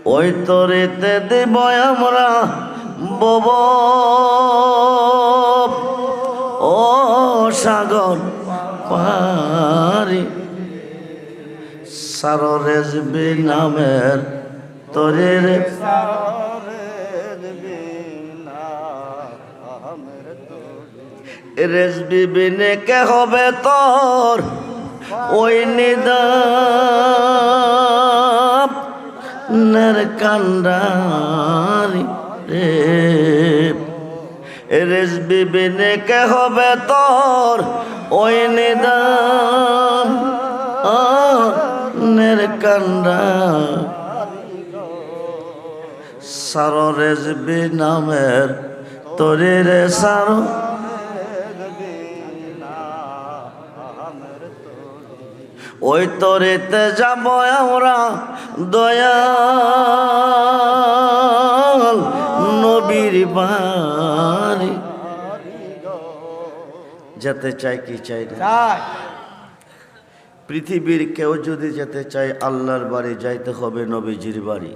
ওই তরিতে দেব আমরা বব ও সাগর পারি সারো রেজবি নামের তরির রেজবি বিনে কে হবে তোর ওই নিদাপ নের কান্ডারি রে রেজবি বিনে কে হবে তোর ওই নিদাপ নের কান্ডা সারো রেজবি নামের তোরে রে সারো ওই তরিতে যাব আমরা দয়াল নবীর বাড়ি যেতে চাই কি চাই না পৃথিবীর কেউ যদি যেতে চায় আল্লাহর বাড়ি যাইতে হবে নবীজির বাড়ি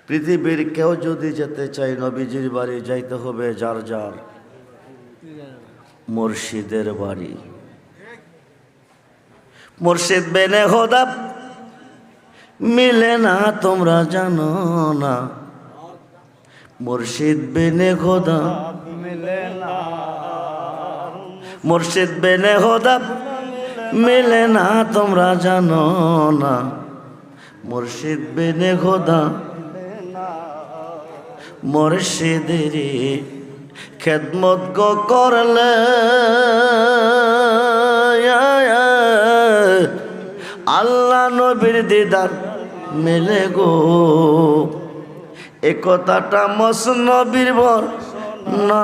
পৃথিবীর কেউ যদি যেতে চায় নবীজির বাড়ি যাইতে হবে যার যার মুর্শিদের বাড়ি মুর্শিদ বেনে খোদা মিলে না তোমরা জানো না মুর্শিদ বেনে খোদা মিলে না মুর্শিদ বেনে খোদা মিলে না তোমরা জানো না মুর্শিদ বেনে খোদা মুর্শিদের খেদমত গো করলে আল্লাহ নবীর দিদার মেলে গো এ কথাটা মসনবীর বর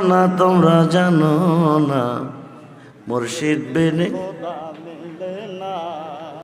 না তোমরা জানো না মুর্শিদ বেনে